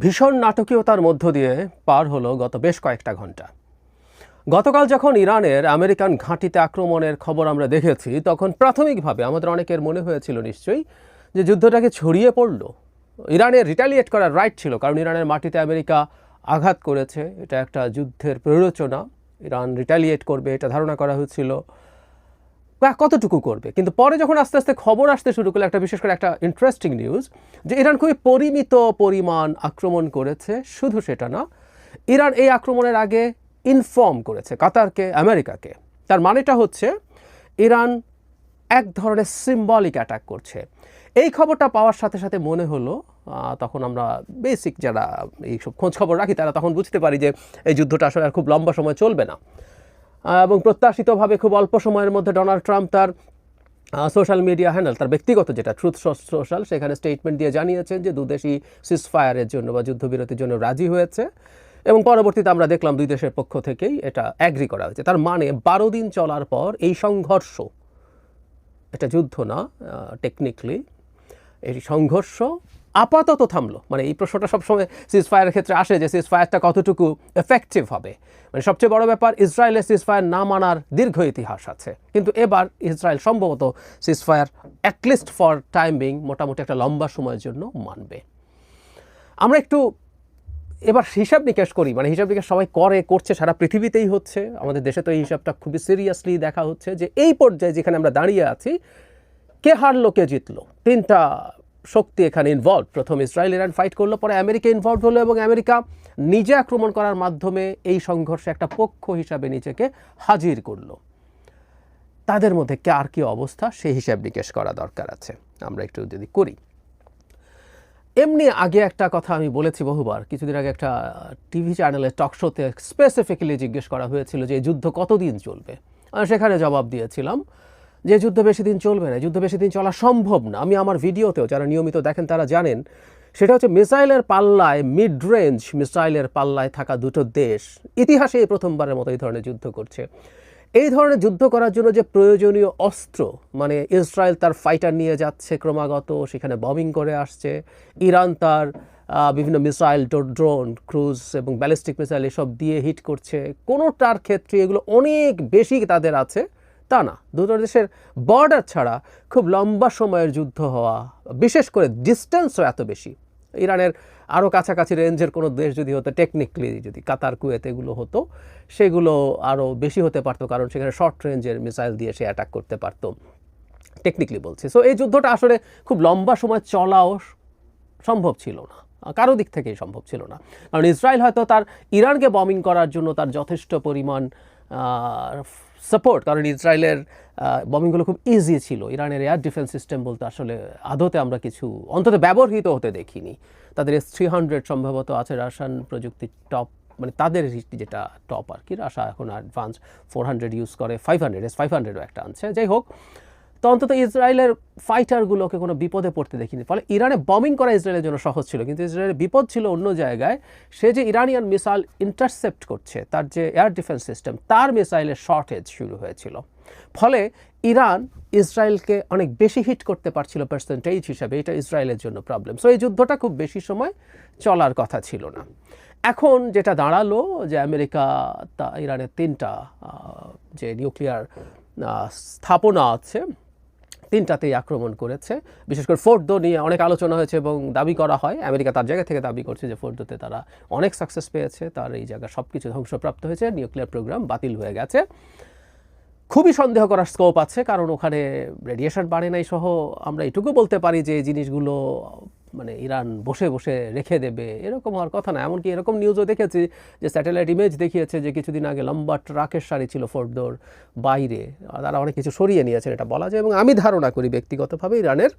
ভীষণ নাটকীয়তার মধ্য দিয়ে পার হলো গত বেশ কয়েকটা ঘন্টা। গতকাল যখন ইরানের আমেরিকান ঘাঁটিতে আক্রমণের খবর আমরা দেখেছি, তখন প্রাথমিকভাবে আমাদের অনেকের মনে হয়েছিল নিশ্চয়ই যে যুদ্ধটাকে ছড়িয়ে পড়ল। ইরানের রিটালিয়েট করার রাইট ছিল, কারণ ইরানের মাটিতে আমেরিকা আঘাত করেছে, এটা একটা যুদ্ধের প্ররোচনা। ইরান রিটালিয়েট করবে এটা ধারণা করা হয়েছিল। কতটুকু করবে, কিন্তু পরে যখন আস্তে আস্তে খবর আসতে শুরু করলো, একটা বিশেষ করে একটা ইন্টারেস্টিং নিউজ যে ইরান খুবই পরিমিত পরিমাণ আক্রমণ করেছে। শুধু সেটা না, ইরান এই আক্রমণের আগে ইনফর্ম করেছে কাতারকে, আমেরিকাকে। তার মানেটা হচ্ছে ইরান এক ধরনের সিম্বলিক অ্যাটাক করছে। এই খবরটা পাওয়ার সাথে সাথে মনে হলো, তখন আমরা বেসিক যারা এইসব খোঁজ খবর রাখি তারা তখন বুঝতে পারি যে এই যুদ্ধটা আসলে আর খুব লম্বা সময় চলবে না। এবং প্রত্যাশিতভাবে খুব অল্প সময়ের মধ্যে ডোনাল্ড ট্রাম্প তার সোশ্যাল মিডিয়া হ্যান্ডেল, তার ব্যক্তিগত যেটা ট্রুথ সোশ্যাল, সেখানে স্টেটমেন্ট দিয়ে জানিয়েছেন যে দুদেশই সিজফায়ারের জন্য বা যুদ্ধবিরতির জন্য রাজি হয়েছে। এবং পরবর্তীতে আমরা দেখলাম দুই দেশের পক্ষ থেকেই এটা অ্যাগ্রি করা হয়েছে। তার মানে 12 দিন চলার পর এই সংঘর্ষ, এটা যুদ্ধ না, টেকনিক্যালি এই সংঘর্ষ আপাতত থামলো। মানে এই প্রশ্নটা সবসময় সিজফায়ারের ক্ষেত্রে আসে যে সিজফায়ারটা কতটুকু এফেক্টিভ হবে। মানে সবচেয়ে বড় ব্যাপার, ইসরায়েলের সিজফায়ার না মানার দীর্ঘ ইতিহাস আছে, কিন্তু এবার ইসরায়েল সম্ভবত ceasefire at least for time being মোটামুটি একটা লম্বা সময়ের জন্য মানবে। আমরা একটু এবার হিসাব নিকেশ করি। মানে হিসাব নিকেশ সবাই করছে, সারা পৃথিবীতেই হচ্ছে, আমাদের দেশে তো এই হিসাবটা খুবই সিরিয়াসলি দেখা হচ্ছে যে এই পর্যায়ে যেখানে আমরা দাঁড়িয়ে আছি, কে হারলো কে জিতলো, তিনটা শক্তি এখানে ইনভলভ। প্রথম ইসরায়েল ইরান ফাইট করলো, পরে আমেরিকা ইনভলভ হলো, এবং আমেরিকা নিজে আক্রমণ করার মাধ্যমে এই সংঘর্ষে একটা পক্ষ হিসাবে নিজেকে হাজির করলো। তাদের মধ্যে কার কী অবস্থা সেই হিসাব নিকেশ করা দরকার আছে। আমরা একটু যদি করি, এমনি আগে একটা কথা আমি বলেছি বহুবার, কিছুদিন আগে একটা টিভি চ্যানেলে টক শোতে স্পেসিফিক্যালি জিজ্ঞেস করা হয়েছিল যে এই যুদ্ধ কতদিন চলবে। সেখানে জবাব দিয়েছিলাম যে যুদ্ধ বেশি দিন চলবে না, যুদ্ধ বেশি দিন চলা সম্ভব না। আমি আমার ভিডিওতেও, যারা নিয়মিত দেখেন তারা জানেন, সেটা হচ্ছে মিসাইলের পাল্লায়, মিড রেঞ্জ মিসাইলের পাল্লায় থাকা দুটো দেশ ইতিহাসে এই প্রথমবারের মতো এই ধরনের যুদ্ধ করছে। এই ধরনের যুদ্ধ করার জন্য যে প্রয়োজনীয় অস্ত্র, মানে ইসরায়েল তার ফাইটার নিয়ে যাচ্ছে ক্রমাগত, সেখানে বমিং করে আসছে, ইরান তার বিভিন্ন মিসাইল, ড্রোন, ক্রুজ এবং ব্যালিস্টিক মিসাইল এসব দিয়ে হিট করছে। কোনোটার ক্ষেত্রে এগুলো অনেক বেশি তাদের আছে তা না। দুটো দেশের বর্ডার ছাড়া খুব লম্বা সময়ের যুদ্ধ হওয়া, বিশেষ করে ডিস্টেন্সও এত বেশি। ইরানের আরও কাছাকাছি রেঞ্জের কোনো দেশ যদি হতো, টেকনিক্যালি যদি কাতার, কুয়েত এগুলো হতো, সেগুলো আরও বেশি হতে পারতো, কারণ সেখানে শর্ট রেঞ্জের মিসাইল দিয়ে সে অ্যাটাক করতে পারতো, টেকনিক্যালি বলছি। সো এই যুদ্ধটা আসলে খুব লম্বা সময় চলাও সম্ভব ছিল না, কারো দিক থেকেই সম্ভব ছিল না। কারণ ইসরায়েল হয়তো তার ইরানকে বমিং করার জন্য তার যথেষ্ট পরিমাণ সাপোর্ট, কারণ ইসরায়েলের বমিংগুলো খুব ইজি ছিল। ইরানের এয়ার ডিফেন্স সিস্টেম বলতে আসলে আদতে আমরা কিছু অন্তত ব্যবহৃত হতে দেখিনি। তাদের S-300 সম্ভবত আছে, রাশিয়ান প্রযুক্তি টপ, মানে তাদের যেটা টপ আর কি। রাশিয়া এখন অ্যাডভান্স 400 ইউজ করে, 500 S-500ও একটা আনছে। যাই হোক, তো অন্তত ইসরায়েলের ফাইটারগুলোকে কোনো বিপদে পড়তে দেখিনি। ফলে ইরানে বমিং করা ইসরায়েলের জন্য সহজ ছিল, কিন্তু ইসরায়েলের বিপদ ছিল অন্য জায়গায়। সে যে ইরানিয়ান মিসাইল ইন্টারসেপ্ট করছে, তার যে এয়ার ডিফেন্স সিস্টেম, তার মিসাইলের শর্টেজ শুরু হয়েছিল। ফলে ইরান ইসরায়েলকে অনেক বেশি হিট করতে পারছিল পার্সেন্টেজ হিসাবে, এটা ইসরায়েলের জন্য প্রবলেম। সো এই যুদ্ধটা খুব বেশি সময় চলার কথা ছিল না। এখন যেটা দাঁড়ালো যে আমেরিকা ইরানের 3টা যে নিউক্লিয়ার স্থাপনা আছে, 3টাতেই আক্রমণ করেছে। বিশেষ করে ফোর্দো নিয়ে অনেক আলোচনা হয়েছে এবং দাবি করা হয়, আমেরিকা তার জায়গা থেকে দাবি করছে যে ফোর্দোতে তারা অনেক সাকসেস পেয়েছে, তার এই জায়গা সব কিছু ধ্বংসপ্রাপ্ত হয়েছে, নিউক্লিয়ার প্রোগ্রাম বাতিল হয়ে গেছে। খুবই সন্দেহ করার স্কোপ আছে, কারণ ওখানে রেডিয়েশন বাড়ে নাই সহ। আমরা এটুকু বলতে পারি যে এই জিনিসগুলো মানে ইরান বসে বসে রেখে দেবে, এরকম হওয়ার কথা না। এমনকি এরকম নিউজও দেখেছি যে স্যাটেলাইট ইমেজ দেখিয়েছে যে কিছুদিন আগে লম্বা ট্রাকের সারি ছিল ফোর্দোর বাইরে, তারা অনেক কিছু সরিয়ে নিয়েছেন এটা বলা যায়। এবং আমি ধারণা করি ব্যক্তিগতভাবে ইরানের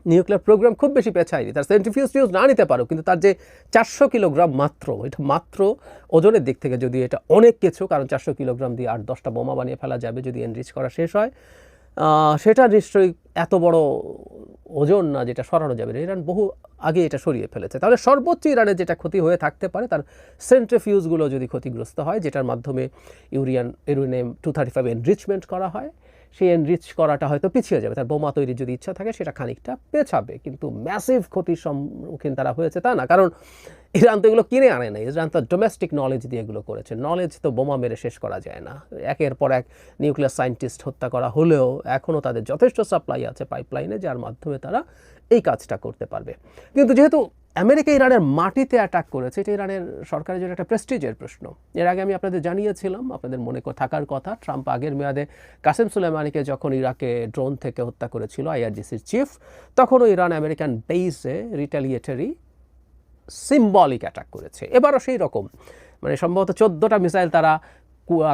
নিউক্লিয়ার প্রোগ্রাম খুব বেশি পেছায়নি। তার সেন্ট্রিফিউজ না নিতে পারো, কিন্তু তার যে 400 কিলোগ্রাম মাত্র, এটা মাত্র ওজনের দিক থেকে যদি এটা অনেক কিছু, কারণ 400 কিলোগ্রাম দিয়ে 8-10টা বোমা বানিয়ে ফেলা যাবে যদি এনরিচ করা শেষ হয়। সেটা নিশ্চয়ই এত বড় ওজন না যেটা সরানো যাবে না। ইরান বহু আগে এটা সরিয়ে ফেলেছে। তাহলে সর্বোচ্চ ইরানের যেটা ক্ষতি হয়ে থাকতে পারে, তার সেন্ট্রিফিউজগুলো যদি ক্ষতিগ্রস্ত হয়, যেটার মাধ্যমে ইউরেনিয়াম 235 এনরিচমেন্ট করা হয়, সেই এনরিচ করাটা হয়তো পিছিয়ে যাবে, তার বোমা তৈরির যদি ইচ্ছা থাকে সেটা খানিকটা পেছাবে, কিন্তু ম্যাসিভ ক্ষতির সম্মুখীন তারা হয়েছে তা না। কারণ ইরান তো এগুলো কিনে আনে না, ইরান তো ডোমেস্টিক নলেজ দিয়ে এগুলো করেছে। নলেজ তো বোমা মেরে শেষ করা যায় না, একের পর এক নিউক্লিয়ার সায়েন্টিস্ট হত্যা করা হলেও এখনও তাদের যথেষ্ট সাপ্লাই আছে পাইপলাইনে, যার মাধ্যমে তারা এই কাজটা করতে পারবে। কিন্তু যেহেতু আমেরিকা ইরানের মাটিতে অ্যাটাক করেছে, এটা ইরানের সরকারের জন্য একটা প্রেস্টিজের প্রশ্ন। এর আগে আমি আপনাদের জানিয়েছিলাম, আপনাদের মনে থাকার কথা, ট্রাম্প আগের মেয়াদে কাসেম সুলেমানিকে যখন ইরাকে ড্রোন থেকে হত্যা করেছিল, আইআরজিসির চিফ, তখনও ইরান আমেরিকান বেইসে রিটালিয়েটারি সিম্বলিক অ্যাটাক করেছে। এবারও সেই রকম, মানে সম্ভবত 14টা মিসাইল তারা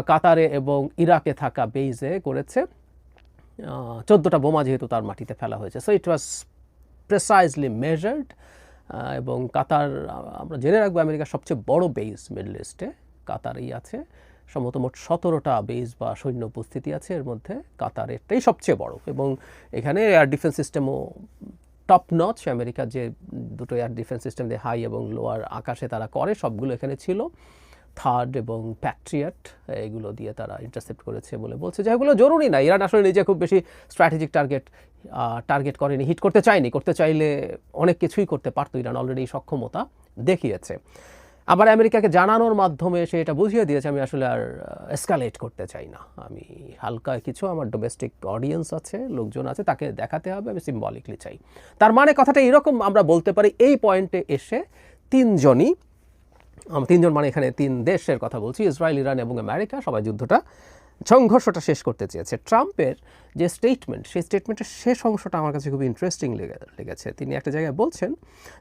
কাতারে এবং ইরাকে থাকা বেইসে করেছে, 14টা বোমা যেহেতু তার মাটিতে ফেলা হয়েছে। So it was precisely measured. এবং কাতার, আমরা জেনে রাখবো, আমেরিকার সবচেয়ে বড় বেইস মিডল ইস্টে কাতারেই আছে। সম্ভবত মোট 17টা বেইস বা সৈন্য উপস্থিতি আছে, এর মধ্যে কাতারেরটাই সবচেয়ে বড়। এবং এখানে এয়ার ডিফেন্স সিস্টেমও টপ নচ। আমেরিকার যে দুটো এয়ার ডিফেন্স সিস্টেম দিয়ে হাই এবং লোয়ার আকাশে তারা করে, সবগুলো এখানে ছিল। থার্ড এবং প্যাট্রিয়ট, এগুলো দিয়ে তারা ইন্টারসেপ্ট করেছে বলে বলছে, যেগুলো জরুরি না। ইরান আসলে নিজে খুব বেশি স্ট্র্যাটেজিক টার্গেট করেনি, হিট করতে চায়নি। করতে চাইলে অনেক কিছুই করতে পারতো, ইরান অলরেডি সক্ষমতা দেখিয়েছে। আবার আমেরিকাকে জানানোর মাধ্যমে সে এটা বুঝিয়ে দিয়েছে, আমি আসলে আর এসকালেট করতে চাই না, আমি হালকা কিছু, আমার ডোমেস্টিক অডিয়েন্স আছে, লোকজন আছে, তাকে দেখাতে হবে, আমি সিম্বলিকলি চাই। তার মানে কথাটা এরকম আমরা বলতে পারি, এই পয়েন্টে এসে তিনজন মানে এখানে 3 দেশের কথা বলছি, ইসরায়েল, ইরান এবং আমেরিকা, সবাই সংঘর্ষটা শেষ করতে চেয়েছে। ট্রাম্পের যে স্টেটমেন্ট, সেই স্টেটমেন্টের শেষ অংশটা আমার কাছে খুব ইন্টারেস্টিং লেগেছে। তিনি একটা জায়গায় বলছেন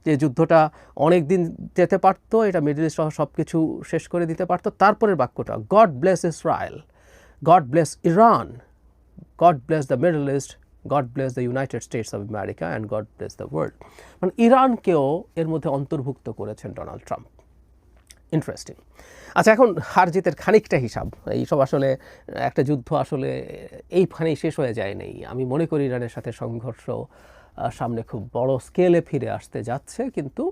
যে যুদ্ধটা অনেক দিন যেতে পারতো, এটা মিডল ইস্ট সহ সব কিছু শেষ করে দিতে পারতো। তারপরের বাক্যটা, god bless Israel, god bless Iran, god bless the middle east, god bless the United states of America and god bless the world. মানে ইরানকেও এর মধ্যে অন্তর্ভুক্ত করেছেন ডোনাল্ড ট্রাম্প। ইন্টারেস্টিং। আচ্ছা, এখন হার জিতের খানিকটা হিসাব। এইসব আসলে একটা যুদ্ধ আসলে এইখানেই শেষ হয়ে যায়নি। আমি মনে করি ইরানের সাথে সংঘর্ষ সামনে খুব বড় স্কেলে ফিরে আসতে যাচ্ছে। কিন্তু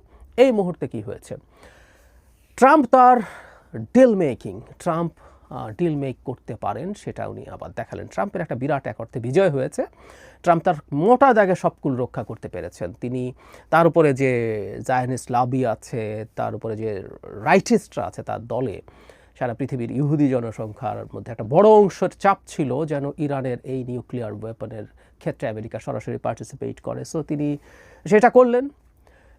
এই মুহূর্তে কি হয়েছে, ট্রাম্প তার ট্রাম্প ডিল মেক করতে পারেন, সেটা উনি আবার দেখালেন। ট্রাম্পের একটা বিরাট এক অর্থে বিজয় হয়েছে। ট্রাম্প তার মোটা জায়গায় সবকুল রক্ষা করতে পেরেছেন। তিনি তার উপরে যে জায়নিস্ট লবি আছে, তার উপরে যে রাইটিস্টরা আছে তার দলে, সারা পৃথিবীর ইহুদি জনসংখ্যার মধ্যে একটা বড় অংশের চাপ ছিল যেন ইরানের এই নিউক্লিয়ার ওয়েপনের ক্ষেত্রে আমেরিকা সরাসরি পার্টিসিপেট করে। সো তিনি সেটা করলেন।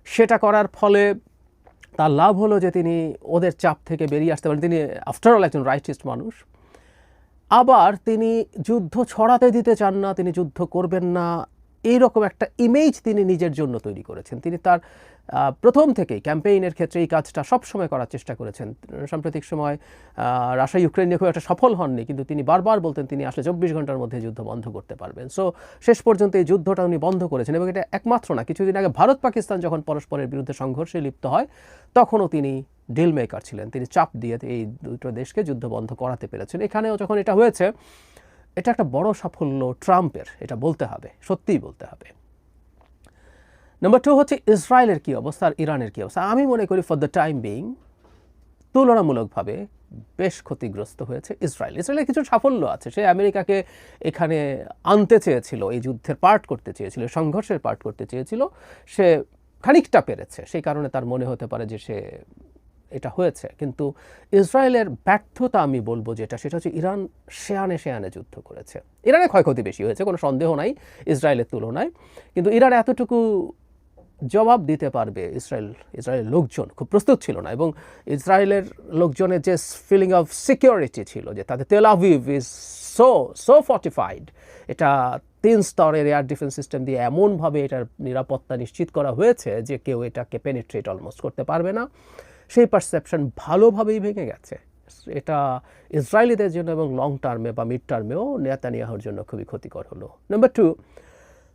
সেটা করার ফলে তার লাভ হলো যে তিনি ওদের চাপ থেকে বেরিয়ে আসতে পারেন। তিনি আফটারঅল একজন রাইটিস্ট মানুষ। আবার তিনি যুদ্ধ ছড়াতে দিতে চান না, তিনি যুদ্ধ করবেন না, এইরকম একটা ইমেজ তিনি নিজের জন্য তৈরি করেছেন। তিনি তার প্রথম থেকেই ক্যাম্পেইনের ক্ষেত্রে এই কাজটা সবসময় করার চেষ্টা করেছেন। সাম্প্রতিক সময় রাশিয়া ইউক্রেন নিয়ে খুব একটা সফল হননি, কিন্তু তিনি বারবার বলতেন তিনি আসলে 24 ঘন্টার মধ্যে যুদ্ধ বন্ধ করতে পারবেন। সো শেষ পর্যন্ত এই যুদ্ধটা উনি বন্ধ করেছেন। এবং এটা একমাত্র না, কিছুদিন আগে ভারত পাকিস্তান যখন পরস্পরের বিরুদ্ধে সংঘর্ষে লিপ্ত হয়, তখনও তিনি ডিল মেকার ছিলেন। তিনি চাপ দিয়ে এই দুটো দেশকে যুদ্ধ বন্ধ করাতে পেরেছেন। এখানেও যখন এটা হয়েছে, এটা একটা বড় সাফল্য ট্রাম্পের, এটা বলতে হবে, সত্যিই বলতে হবে। নাম্বার 2 হচ্ছে ইসরায়েলের কী অবস্থা আর ইরানের কী অবস্থা। আমি মনে করি ফর দ্য টাইম বিং তুলনামূলকভাবে বেশ ক্ষতিগ্রস্ত হয়েছে ইসরায়েল। ইসরায়েলের কিছু সাফল্য আছে। সে আমেরিকাকে এখানে আনতে চেয়েছিল, এই যুদ্ধের পার্ট করতে চেয়েছিল, সংঘর্ষের পার্ট করতে চেয়েছিল, সে খানিকটা পেরেছে। সেই কারণে তার মনে হতে পারে যে সে এটা হয়েছে। কিন্তু ইসরায়েলের ব্যর্থতা আমি বলবো যেটা, সেটা হচ্ছে ইরান শেয়ানে যুদ্ধ করেছে। ইরানের ক্ষয়ক্ষতি বেশি হয়েছে, কোনো সন্দেহ নাই ইসরায়েলের তুলনায়। কিন্তু ইরান এতটুকু জবাব দিতে পারবে ইসরায়েলের লোকজন খুব প্রস্তুত ছিল না। এবং ইসরায়েলের লোকজনের যে ফিলিং অফ সিকিউরিটি ছিল, যে তাদের Tel Aviv is so fortified, এটা 3 স্তরের এয়ার ডিফেন্স সিস্টেম দিয়ে এমনভাবে এটার নিরাপত্তা নিশ্চিত করা হয়েছে যে কেউ এটাকে পেনিট্রেট অলমোস্ট করতে পারবে না। সেই পারসেপশন ভালোভাবেই ভেঙে গেছে। এটা ইসরায়েলিদের জন্য এবং লং টার্মে বা মিড টার্মেও নেতানিয়াহুর জন্য খুবই ক্ষতিকর হলো। নাম্বার 2,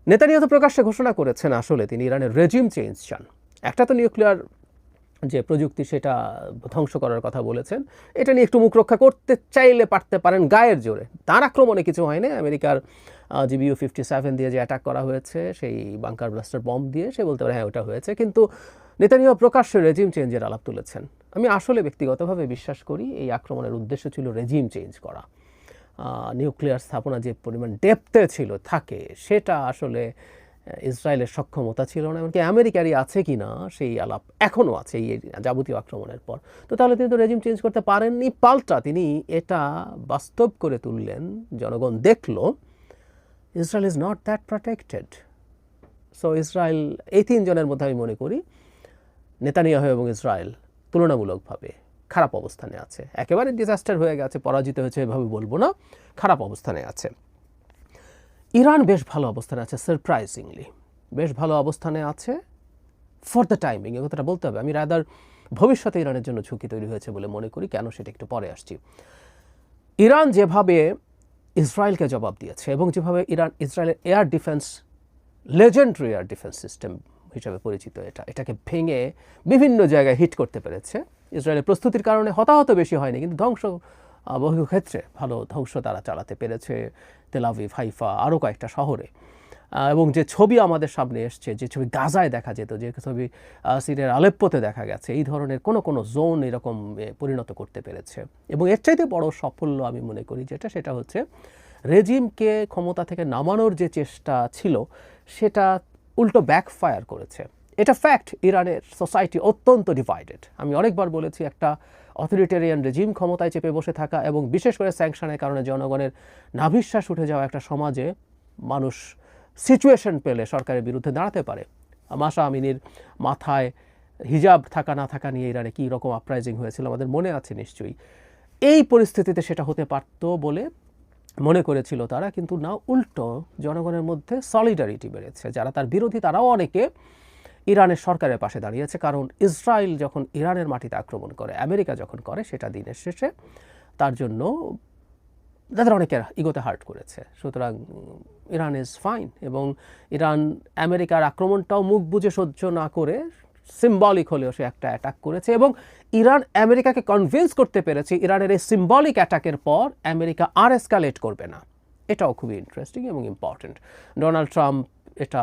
নেতানিয়াহু তো প্রকাশ্যে ঘোষণা করেছেন আসলে তিনি ইরানের রেজিম চেঞ্জ চান। একটা তো নিউক্লিয়ার যে প্রযুক্তি সেটা ধ্বংস করার কথা বলেছেন, এটা নিয়ে একটু মুখ রক্ষা করতে চাইলে পারতে পারেন গায়ের জোরে। তার আক্রমণে কিছু হয়নি। আমেরিকার GBU-57 দিয়ে যে অ্যাটাক করা হয়েছে, সেই বাংকার ব্লাস্টার বম্ব দিয়ে, সে বলতে পারে হ্যাঁ ওটা হয়েছে। কিন্তু নেতানিয়াহু প্রকাশ্যে রেজিম চেঞ্জের আলাপ তুলেছেন। আমি আসলে ব্যক্তিগতভাবে বিশ্বাস করি এই আক্রমণের উদ্দেশ্য ছিল রেজিম চেঞ্জ করা। নিউক্লিয়ার স্থাপনা যে পরিমাণ ডেপথে ছিল থাকে, সেটা আসলে ইসরায়েলের সক্ষমতা ছিল না। এমনকি আমেরিকারই আছে কি না সেই আলাপ এখনও আছে এই যাবতীয় আক্রমণের পর। তো তাহলে তিনি তো রেজিম চেঞ্জ করতে পারেননি, পাল্টা তিনি এটা বাস্তব করে তুললেন, জনগণ দেখল Israel is not that protected. So Israel, এই তিনজনের মধ্যে আমি মনে করি নেতানিয়াহু এবং ইসরায়েল তুলনামূলকভাবে খারাপ অবস্থানে আছে। একেবারে ডিজাস্টার হয়ে গেছে, পরাজিত হয়েছে এভাবে বলবো না, খারাপ অবস্থানে আছে। ইরান বেশ ভালো অবস্থানে আছে, সারপ্রাইজিংলি বেশ ভালো অবস্থানে আছে ফর দ্য টাইমিং। এ কথাটা বলতে হবে। আমি রাদার ভবিষ্যতে ইরানের জন্য ঝুঁকি তৈরি হয়েছে বলে মনে করি। কেন, সেটা একটু পরে আসছি। ইরান যেভাবে ইসরায়েলকে জবাব দিয়েছে এবং যেভাবে ইসরায়েলের air defence, legendary air defence system হিসাবে পরিচিত, এটাকে ভেঙে বিভিন্ন জায়গায় হিট করতে পেরেছে। ইসরায়েলের প্রস্তুতির কারণে হতাহত বেশি হয়নি, কিন্তু ধ্বংস বহু ক্ষেত্রে ভালো ধ্বংস তারা চালাতে পেরেছে, তেল আভিভ, হাইফা, আরও কয়েকটা শহরে। এবং যে ছবি আমাদের সামনে এসছে, যে ছবি গাজায় দেখা যেত, যে ছবি সিরিয়ার আলেপ্পোতে দেখা গেছে, এই ধরনের কোনো জোন এরকম পরিণত করতে পেরেছে। এবং এর চাইতে বড় সাফল্য আমি মনে করি সেটা হচ্ছে রেজিমকে ক্ষমতা থেকে নামানোর যে চেষ্টা ছিল সেটা উল্টো ব্যাকফায়ার করেছে। এটা ফ্যাক্ট, ইরানের সোসাইটি অত্যন্ত ডিভাইডেড। আমি অনেকবার বলেছি, একটা অথরিটেরিয়ান রেজিম ক্ষমতায় চেপে বসে থাকা এবং বিশেষ করে স্যাংশনের কারণে জনগণের নাভিশ্বাস উঠে যাওয়া একটা সমাজে মানুষ সিচুয়েশন পেলে সরকারের বিরুদ্ধে দাঁড়াতে পারে। মাশা আমিনীর মাথায় হিজাব থাকা না থাকা নিয়ে ইরানে কী রকম আপরাইজিং হয়েছিল আমাদের মনে আছে নিশ্চয়ই। এই পরিস্থিতিতে সেটা হতে পারত বলে মনে করেছিল তারা, কিন্তু না, উল্টো জনগণের মধ্যে সলিডারিটি বেড়েছে। যারা তার বিরোধী তারাও অনেকে ইরানের সরকারের পাশে দাঁড়িয়েছে। কারণ ইসরায়েল যখন ইরানের মাটিতে আক্রমণ করে, আমেরিকা যখন করে, সেটা দিনের শেষে তার জন্য তাদের অনেকের ইগোতে হার্ট করেছে। সুতরাং ইরান ইজ ফাইন। এবং ইরান আমেরিকার আক্রমণটাও মুখ বুজে সহ্য না করে সিম্বলিক হলেও সে একটা অ্যাটাক করেছে, এবং ইরান আমেরিকাকে কনভিন্স করতে পেরেছে ইরানের এই সিম্বলিক অ্যাটাকের পর আমেরিকা আর এসকালেট করবে না। এটাও খুবই ইন্টারেস্টিং এবং ইম্পর্টেন্ট। ডোনাল্ড ট্রাম্প এটা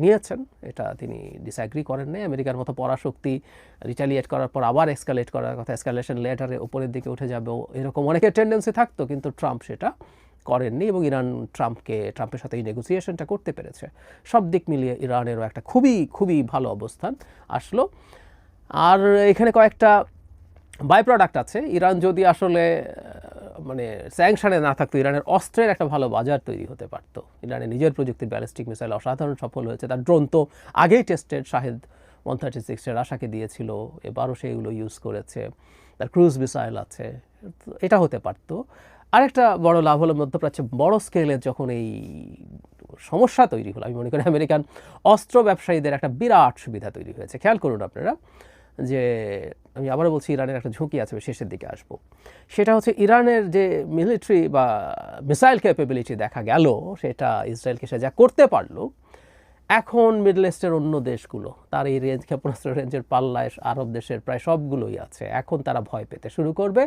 নিয়েছেন, এটা তিনি ডিসঅ্যাগ্রি করেন নাই। আমেরিকার মতো পরাশক্তি রিটালিয়েট করার পর আবার এসকালেট করার কথা, এসকালেশন লেটারে উপরের দিকে উঠে যাবে, এরকম অনেকের টেন্ডেন্সি থাকতো, কিন্তু ট্রাম্প সেটা করেননি এবং ইরান ট্রাম্পের সাথে এই নেগোসিয়েশনটা করতে পেরেছে। সব দিক মিলিয়ে ইরানেরও একটা খুবই ভালো অবস্থান আসলো। আর এখানে কয়েকটা বাই প্রোডাক্ট আছে। ইরান যদি আসলে মানে স্যাংশনে না থাকতো, ইরানের অস্ত্রের একটা ভালো বাজার তৈরি হতে পারতো। ইরানের নিজের প্রযুক্তির ব্যালিস্টিক মিসাইল অসাধারণ সফল হয়েছে। তার ড্রোন তো আগেই টেস্টেড, শাহেদ 136 রাশাকে দিয়েছিল, এবারও সেইগুলো ইউজ করেছে। তার ক্রুজ মিসাইল আছে, এটা হতে পারতো। আরেকটা বড় লাভ হলো মধ্যপ্রাচ্যে বড় স্কেলের যখন এই সমস্যা তৈরি হলো, আমি মনে করি আমেরিকান অস্ত্র ব্যবসায়ীদের একটা বিরাট সুবিধা তৈরি হয়েছে। খেয়াল করুন আপনারা, যে আমি আবারও বলছি ইরানের একটা ঝুঁকি আছে, শেষের দিকে আসবো। সেটা হচ্ছে ইরানের যে মিলিটারি বা মিসাইল ক্যাপাবিলিটি দেখা গেল, সেটা ইসরায়েলকে সে যা করতে পারলো, এখন মিডল ইস্টের অন্য দেশগুলো তার এই রেঞ্জ, ক্ষেপণাস্ত্র রেঞ্জের পাল্লায় আরব দেশের প্রায় সবগুলোই আছে। এখন তারা ভয় পেতে শুরু করবে।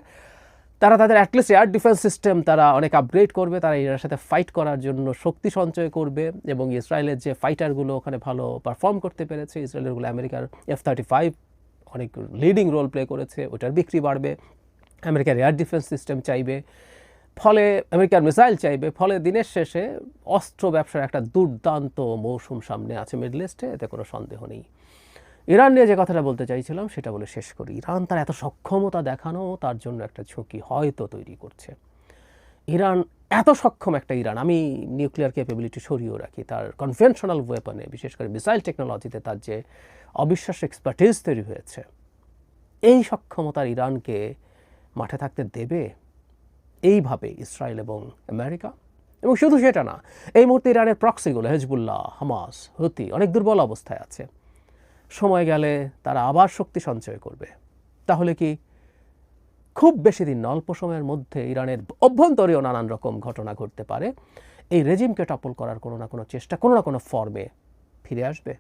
তারা তাদের অ্যাটলিস্ট এয়ার ডিফেন্স সিস্টেম তারা অনেক আপগ্রেড করবে, তারা ইরানের সাথে ফাইট করার জন্য শক্তি সঞ্চয় করবে। এবং ইসরায়েলের যে ফাইটারগুলো ওখানে ভালো পারফর্ম করতে পেরেছে, ইসরায়েলেরগুলো আমেরিকার F-35 অনেক লিডিং রোল প্লে করেছে, ওটার বিক্রি বাড়বে। আমেরিকার এয়ার ডিফেন্স সিস্টেম চাইবে, ফলে আমেরিকার মিসাইল চাইবে, ফলে দিনের শেষে অস্ত্র ব্যবসার একটা দুর্দান্ত মৌসুম সামনে আছে মিডল ইস্টে, এতে কোনো সন্দেহ নেই। ইরান নিয়ে যে কথাটা বলতে চাইছিলাম সেটা বলে শেষ করি। ইরান তার এত সক্ষমতা দেখানো তার জন্য একটা ঝুঁকি হয়তো তৈরি করছে। ইরান এত সক্ষম একটা ইরান, আমি নিউক্লিয়ার ক্যাপাবিলিটি সরিয়েও রাখি, তার কনভেনশনাল ওয়েপনে, বিশেষ করে মিসাইল টেকনোলজিতে তার যে অবিশ্বাস্য এক্সপার্টিজ তৈরি হয়েছে, এই সক্ষমতার ইরানকে মাঠে থাকতে দেবে এইভাবে ইসরায়েল এবং আমেরিকা? এবং শুধু সেটা না, এই মুহূর্তে ইরানের প্রক্সিগুলো হেজবুল্লাহ, হামাস, হুতি অনেক দুর্বল অবস্থায় আছে। সময় গেলে তারা আবার শক্তি সঞ্চয় করবে। তাহলে কি খুব বেশি দিন, অল্প সময়ের মধ্যে ইরানের অভ্যন্তরীয় নানান রকম ঘটনা ঘটতে পারে। এই রেজিমকে টপল করার কোনো না কোনো চেষ্টা, কোনো না কোনো ফর্মে ফিরে আসবে।